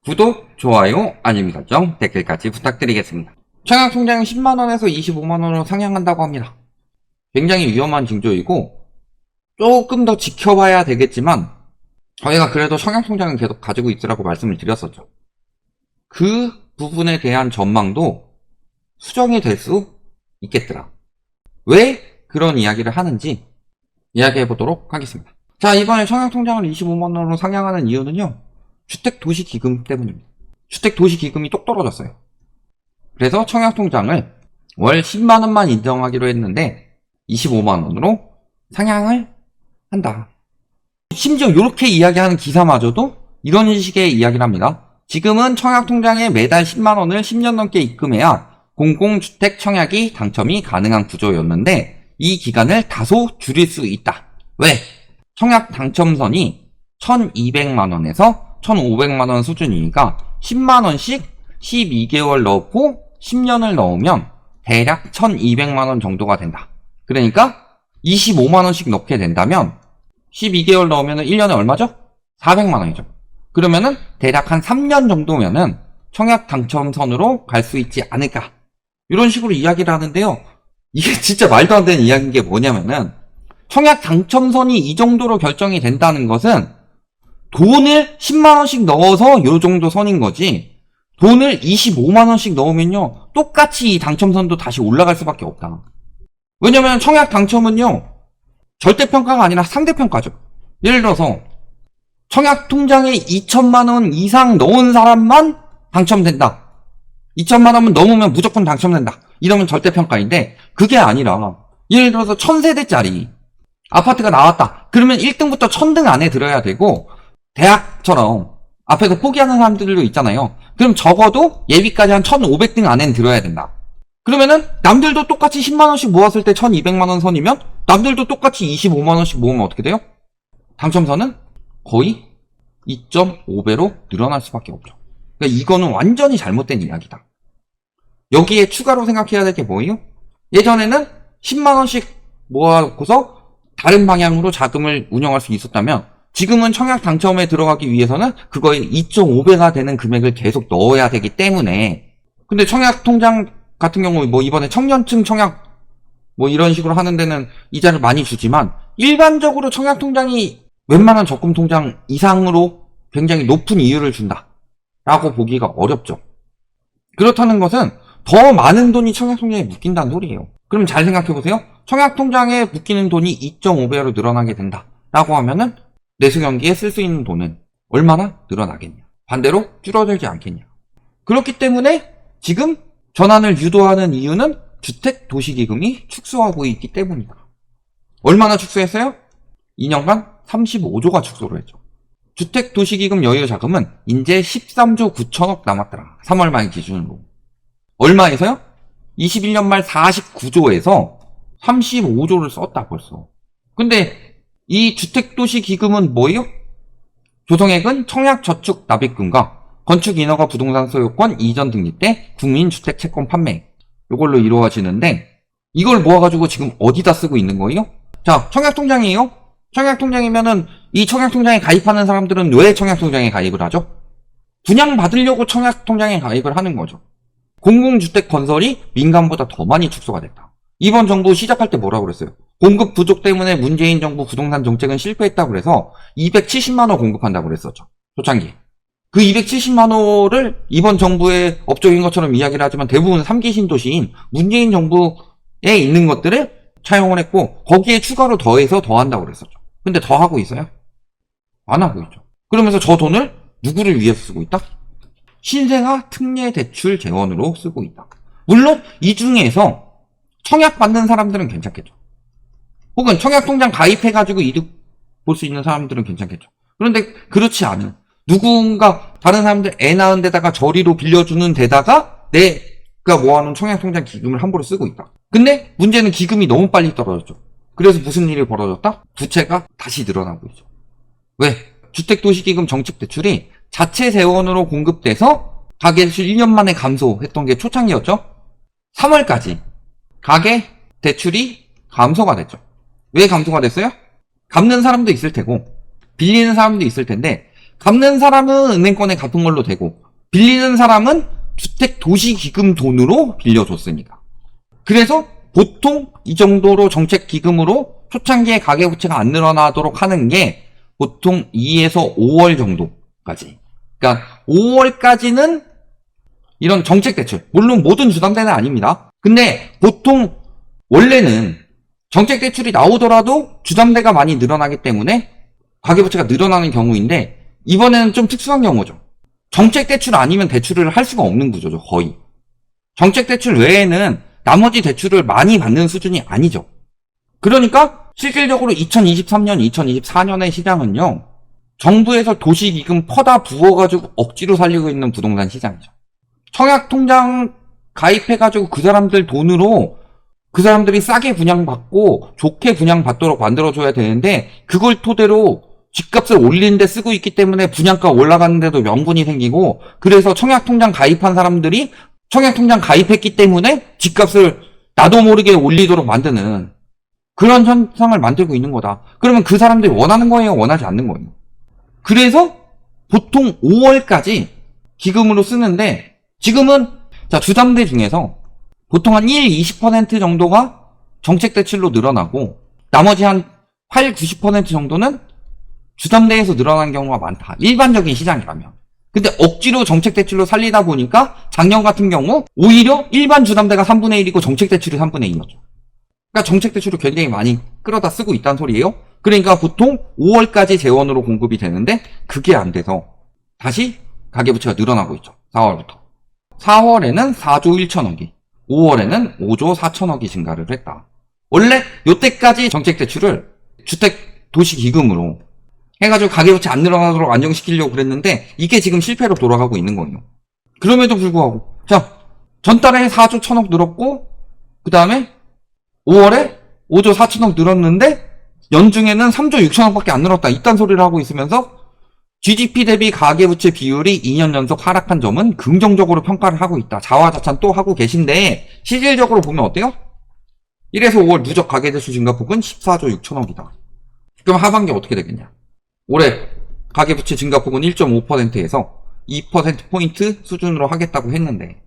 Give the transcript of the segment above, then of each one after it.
구독, 좋아요, 알림 설정, 댓글까지 부탁드리겠습니다. 청약통장이 10만원에서 25만원으로 상향한다고 합니다. 굉장히 위험한 징조이고 조금 더 지켜봐야 되겠지만 저희가 그래도 청약통장은 계속 가지고 있으라고 말씀을 드렸었죠. 그 부분에 대한 전망도 수정이 될 수 있겠더라. 왜 그런 이야기를 하는지 이야기해 보도록 하겠습니다. 자, 이번에 청약통장을 25만원으로 상향하는 이유는요, 주택도시기금 때문입니다. 주택도시기금이 똑 떨어졌어요. 그래서 청약통장을 월 10만원만 인정하기로 했는데 25만원으로 상향을 한다. 심지어 이렇게 이야기하는 기사마저도 이런 식의 이야기를 합니다. 지금은 청약통장에 매달 10만원을 10년 넘게 입금해야 공공주택 청약이 당첨이 가능한 구조였는데 이 기간을 다소 줄일 수 있다. 왜? 청약 당첨선이 1200만원에서 1500만원 수준이니까 10만원씩 12개월 넣고 10년을 넣으면 대략 1200만원 정도가 된다. 그러니까 25만원씩 넣게 된다면 12개월 넣으면 1년에 얼마죠? 400만원이죠. 그러면은 대략 한 3년 정도면은 청약 당첨선으로 갈 수 있지 않을까. 이런 식으로 이야기를 하는데요. 이게 진짜 말도 안 되는 이야기인 게 뭐냐면은 청약 당첨선이 이 정도로 결정이 된다는 것은 돈을 10만원씩 넣어서 요 정도 선인 거지, 돈을 25만원씩 넣으면요 똑같이 이 당첨선도 다시 올라갈 수밖에 없다. 왜냐면 청약 당첨은요 절대평가가 아니라 상대평가죠. 예를 들어서 청약통장에 2천만원 이상 넣은 사람만 당첨된다, 2천만원만 넘으면 무조건 당첨된다, 이러면 절대평가인데 그게 아니라 예를 들어서 1000세대짜리 아파트가 나왔다. 그러면 1등부터 1000등 안에 들어야 되고, 대학처럼 앞에서 포기하는 사람들도 있잖아요. 그럼 적어도 예비까지 한 1500등 안에는 들어야 된다. 그러면은 남들도 똑같이 10만원씩 모았을 때 1200만원 선이면 남들도 똑같이 25만원씩 모으면 어떻게 돼요? 당첨선은 거의 2.5배로 늘어날 수밖에 없죠. 그러니까 이거는 완전히 잘못된 이야기다. 여기에 추가로 생각해야 될 게 뭐예요? 예전에는 10만원씩 모아놓고서 다른 방향으로 자금을 운영할 수 있었다면 지금은 청약 당첨에 들어가기 위해서는 그거의 2.5배가 되는 금액을 계속 넣어야 되기 때문에, 근데 청약통장 같은 경우 뭐 이번에 청년층 청약 뭐 이런 식으로 하는 데는 이자를 많이 주지만 일반적으로 청약통장이 웬만한 적금통장 이상으로 굉장히 높은 이율을 준다 라고 보기가 어렵죠. 그렇다는 것은 더 많은 돈이 청약통장에 묶인다는 소리예요. 그럼 잘 생각해보세요. 청약통장에 묶이는 돈이 2.5배로 늘어나게 된다 라고 하면은 내수경기에 쓸 수 있는 돈은 얼마나 늘어나겠냐, 반대로 줄어들지 않겠냐. 그렇기 때문에 지금 전환을 유도하는 이유는 주택도시기금이 축소하고 있기 때문이다. 얼마나 축소했어요? 2년간 35조가 축소를 했죠. 주택도시기금 여유자금은 이제 13조 9천억 남았더라. 3월 말 기준으로. 얼마에서요? 21년 말 49조에서 35조를 썼다 벌써. 근데 이 주택도시기금은 뭐예요? 조성액은 청약저축 납입금과 건축인허가 부동산 소유권 이전 등기 때 국민주택 채권 판매, 이걸로 이루어지는데 이걸 모아가지고 지금 어디다 쓰고 있는 거예요? 자, 청약통장이에요? 청약통장이면은 이 청약통장에 가입하는 사람들은 왜 청약통장에 가입을 하죠? 분양받으려고 청약통장에 가입을 하는 거죠. 공공주택 건설이 민간보다 더 많이 축소가 됐다. 이번 정부 시작할 때 뭐라고 그랬어요? 공급 부족 때문에 문재인 정부 부동산 정책은 실패했다고 그래서 270만호 공급한다고 그랬었죠. 초창기. 그 270만호를 이번 정부의 업적인 것처럼 이야기를 하지만 대부분 3기 신도시인 문재인 정부에 있는 것들을 차용을 했고 거기에 추가로 더해서 더한다고 그랬었죠. 근데 더 하고 있어요? 안 하고 있죠. 그러면서 저 돈을 누구를 위해서 쓰고 있다? 신생아 특례 대출 재원으로 쓰고 있다. 물론 이 중에서 청약 받는 사람들은 괜찮겠죠. 혹은 청약통장 가입해가지고 이득 볼 수 있는 사람들은 괜찮겠죠. 그런데 그렇지 않은, 누군가 다른 사람들 애 낳은 데다가 저리로 빌려주는 데다가 내가 모아놓은 청약통장 기금을 함부로 쓰고 있다. 근데 문제는 기금이 너무 빨리 떨어졌죠. 그래서 무슨 일이 벌어졌다? 부채가 다시 늘어나고 있죠. 왜? 주택도시기금 정책대출이 자체 재원으로 공급돼서 가계대출 1년 만에 감소했던 게 초창기였죠. 3월까지 가계대출이 감소가 됐죠. 왜 감소가 됐어요? 갚는 사람도 있을 테고 빌리는 사람도 있을 텐데 갚는 사람은 은행권에 갚은 걸로 되고 빌리는 사람은 주택도시기금 돈으로 빌려줬으니까. 그래서 보통 이 정도로 정책기금으로 초창기에 가계부채가 안 늘어나도록 하는 게 보통 2에서 5월 정도까지. 그러니까 5월까지는 이런 정책대출, 물론 모든 주담대는 아닙니다. 근데 보통 원래는 정책대출이 나오더라도 주담대가 많이 늘어나기 때문에 가계부채가 늘어나는 경우인데 이번에는 좀 특수한 경우죠. 정책대출 아니면 대출을 할 수가 없는 구조죠, 거의. 정책대출 외에는 나머지 대출을 많이 받는 수준이 아니죠. 그러니까 실질적으로 2023년, 2024년의 시장은요, 정부에서 도시기금 퍼다 부어가지고 억지로 살리고 있는 부동산 시장이죠. 청약통장 가입해가지고 그 사람들 돈으로 그 사람들이 싸게 분양받고 좋게 분양받도록 만들어줘야 되는데 그걸 토대로 집값을 올리는데 쓰고 있기 때문에 분양가 올라가는데도 명분이 생기고, 그래서 청약통장 가입한 사람들이 청약통장 가입했기 때문에 집값을 나도 모르게 올리도록 만드는 그런 현상을 만들고 있는 거다. 그러면 그 사람들이 원하는 거예요? 원하지 않는 거예요? 그래서 보통 5월까지 기금으로 쓰는데 지금은 자 주담대 중에서 보통 한 1, 20% 정도가 정책대출로 늘어나고 나머지 한 8, 90% 정도는 주담대에서 늘어난 경우가 많다. 일반적인 시장이라면. 근데 억지로 정책대출로 살리다 보니까 작년 같은 경우 오히려 일반 주담대가 3분의 1이고 정책대출이 3분의 2였죠. 그러니까 정책대출을 굉장히 많이 끌어다 쓰고 있다는 소리예요. 그러니까 보통 5월까지 재원으로 공급이 되는데 그게 안 돼서 다시 가계부채가 늘어나고 있죠. 4월부터. 4월에는 4조 1천억이, 5월에는 5조 4천억이 증가를 했다. 원래 요때까지 정책대출을 주택도시기금으로 해가지고 가계부채 안 늘어나도록 안정시키려고 그랬는데 이게 지금 실패로 돌아가고 있는 거예요. 그럼에도 불구하고 자 전달에 4조 1천억 늘었고 그 다음에 5월에 5조 4천억 늘었는데 연중에는 3조 6천억밖에 안 늘었다. 이딴 소리를 하고 있으면서 GDP 대비 가계부채 비율이 2년 연속 하락한 점은 긍정적으로 평가를 하고 있다. 자화자찬 또 하고 계신데 실질적으로 보면 어때요? 1에서 5월 누적 가계대출 증가폭은 14조 6천억이다. 그럼 하반기 어떻게 되겠냐? 올해 가계부채 증가폭은 1.5%에서 2%포인트 수준으로 하겠다고 했는데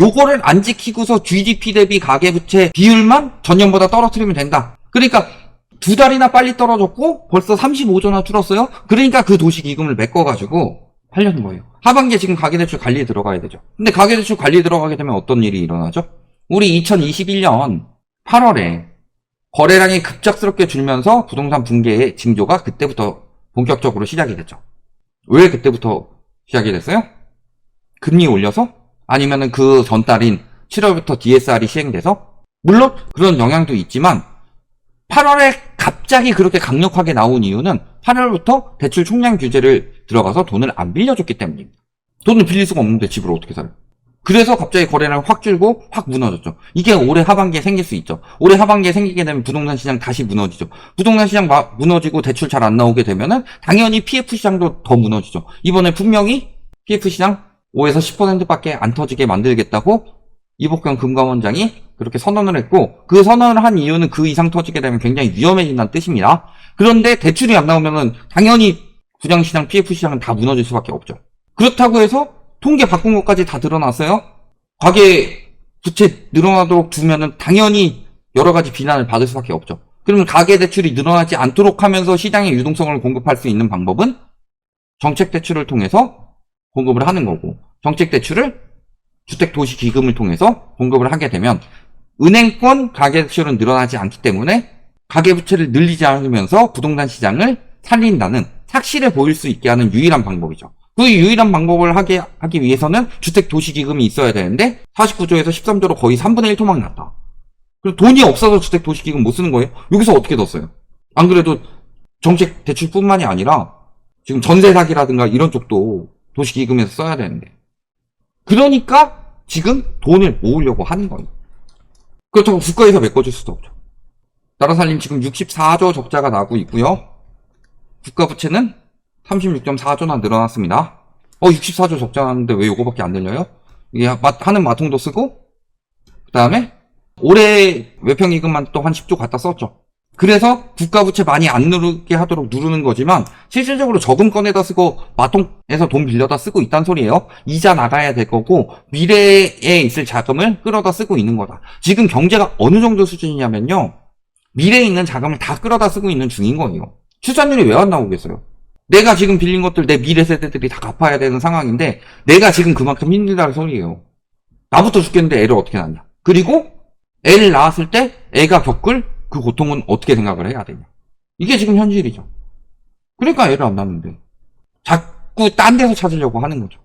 요거를 안 지키고서 GDP 대비 가계부채 비율만 전년보다 떨어뜨리면 된다. 그러니까 두 달이나 빨리 떨어졌고 벌써 35조나 줄었어요. 그러니까 그 도시기금을 메꿔가지고 하려는 거예요. 하반기에 지금 가계대출 관리에 들어가야 되죠. 근데 가계대출 관리에 들어가게 되면 어떤 일이 일어나죠? 우리 2021년 8월에 거래량이 급작스럽게 줄면서 부동산 붕괴의 징조가 그때부터 본격적으로 시작이 됐죠. 왜 그때부터 시작이 됐어요? 금리 올려서? 아니면은 그 전달인 7월부터 DSR이 시행돼서? 물론 그런 영향도 있지만 8월에 갑자기 그렇게 강력하게 나온 이유는 8월부터 대출 총량 규제를 들어가서 돈을 안 빌려줬기 때문입니다. 돈을 빌릴 수가 없는데 집을 어떻게 사요? 그래서 갑자기 거래량이 확 줄고 확 무너졌죠. 이게 올해 하반기에 생길 수 있죠. 올해 하반기에 생기게 되면 부동산 시장 다시 무너지죠. 부동산 시장 무너지고 대출 잘 안 나오게 되면은 당연히 PF 시장도 더 무너지죠. 이번에 분명히 PF 시장 5에서 10%밖에 안 터지게 만들겠다고 이복경 금감원장이 그렇게 선언을 했고, 그 선언을 한 이유는 그 이상 터지게 되면 굉장히 위험해진다는 뜻입니다. 그런데 대출이 안 나오면은 당연히 부장시장, PF 시장은 다 무너질 수밖에 없죠. 그렇다고 해서 통계 바꾼 것까지 다 드러났어요. 가계 부채 늘어나도록 두면은 당연히 여러 가지 비난을 받을 수밖에 없죠. 그러면 가계 대출이 늘어나지 않도록 하면서 시장에 유동성을 공급할 수 있는 방법은 정책 대출을 통해서 공급을 하는 거고, 정책 대출을 주택도시기금을 통해서 공급을 하게 되면 은행권 가계대출은 늘어나지 않기 때문에 가계부채를 늘리지 않으면서 부동산 시장을 살린다는 착실해 보일 수 있게 하는 유일한 방법이죠. 그 유일한 방법을 하기 위해서는 주택도시기금이 있어야 되는데 49조에서 13조로 거의 3분의 1 토막 났다. 그리고 돈이 없어서 주택도시기금 못 쓰는 거예요? 여기서 어떻게 뒀어요? 안 그래도 정책 대출뿐만이 아니라 지금 전세 사기라든가 이런 쪽도 도시기금에서 써야 되는데, 그러니까 지금 돈을 모으려고 하는 거예요. 그렇다고 국가에서 메꿔줄 수도 없죠. 나라 살림 지금 64조 적자가 나고 있고요. 국가부채는 36.4조나 늘어났습니다. 64조 적자 나는데 왜 요거밖에 안 들려요? 이게 하는 마통도 쓰고, 그 다음에 올해 외평기금만 또 한 10조 갖다 썼죠. 그래서 국가부채 많이 안 누르게 하도록 누르는 거지만 실질적으로 저금 꺼내다 쓰고 마통에서 돈 빌려다 쓰고 있다는 소리예요. 이자 나가야 될 거고 미래에 있을 자금을 끌어다 쓰고 있는 거다. 지금 경제가 어느 정도 수준이냐면요. 미래에 있는 자금을 다 끌어다 쓰고 있는 중인 거예요. 출산율이 왜 안 나오겠어요? 내가 지금 빌린 것들 내 미래 세대들이 다 갚아야 되는 상황인데 내가 지금 그만큼 힘들다는 소리예요. 나부터 죽겠는데 애를 어떻게 낳냐. 그리고 애를 낳았을 때 애가 겪을 그 고통은 어떻게 생각을 해야 되냐. 이게 지금 현실이죠. 그러니까 애를 안 낳는데 자꾸 딴 데서 찾으려고 하는 거죠.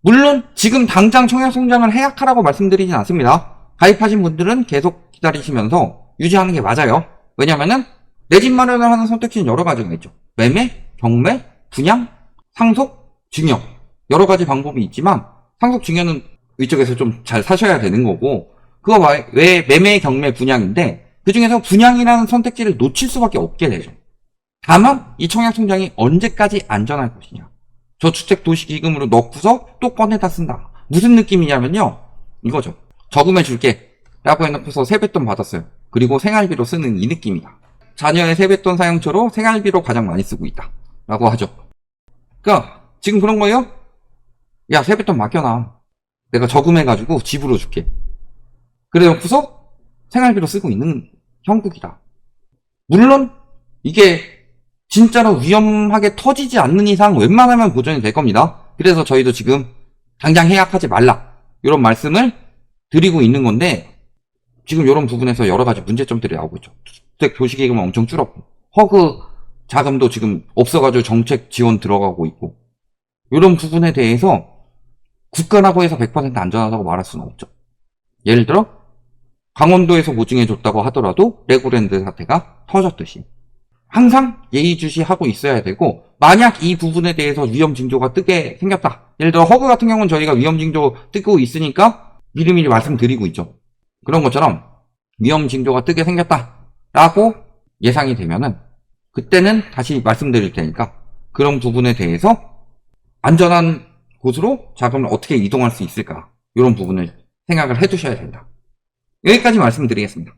물론 지금 당장 청약성장을 해약하라고 말씀드리진 않습니다. 가입하신 분들은 계속 기다리시면서 유지하는 게 맞아요. 왜냐면은 내 집 마련을 하는 선택지는 여러 가지가 있죠. 매매, 경매, 분양, 상속, 증여. 여러 가지 방법이 있지만 상속, 증여는 위쪽에서 좀 잘 사셔야 되는 거고 그거 외에 매매, 경매, 분양인데 그 중에서 분양이라는 선택지를 놓칠 수밖에 없게 되죠. 다만 이 청약통장이 언제까지 안전할 것이냐. 저축책도시기금으로 넣고서 또 꺼내다 쓴다. 무슨 느낌이냐면요. 이거죠. 저금해 줄게 라고 해놓고서 세뱃돈 받았어요. 그리고 생활비로 쓰는 이 느낌이다. 자녀의 세뱃돈 사용처로 생활비로 가장 많이 쓰고 있다 라고 하죠. 그러니까 지금 그런 거예요. 야, 세뱃돈 맡겨놔. 내가 저금해가지고 집으로 줄게. 그래 놓고서 생활비로 쓰고 있는 형국이다. 물론 이게 진짜로 위험하게 터지지 않는 이상 웬만하면 보존이 될 겁니다. 그래서 저희도 지금 당장 해약하지 말라 이런 말씀을 드리고 있는 건데 지금 이런 부분에서 여러 가지 문제점들이 나오고 있죠. 주택 도시계획은 엄청 줄었고 허그 자금도 지금 없어가지고 정책 지원 들어가고 있고 이런 부분에 대해서 국가라고 해서 100% 안전하다고 말할 수는 없죠. 예를 들어 강원도에서 보증해줬다고 하더라도 레고랜드 사태가 터졌듯이 항상 예의주시하고 있어야 되고 만약 이 부분에 대해서 위험징조가 뜨게 생겼다. 예를 들어 허그 같은 경우는 저희가 위험징조 뜨고 있으니까 미리미리 말씀드리고 있죠. 그런 것처럼 위험징조가 뜨게 생겼다 라고 예상이 되면은 그때는 다시 말씀드릴 테니까 그런 부분에 대해서 안전한 곳으로 자금을 어떻게 이동할 수 있을까 이런 부분을 생각을 해두셔야 된다. 여기까지 말씀드리겠습니다.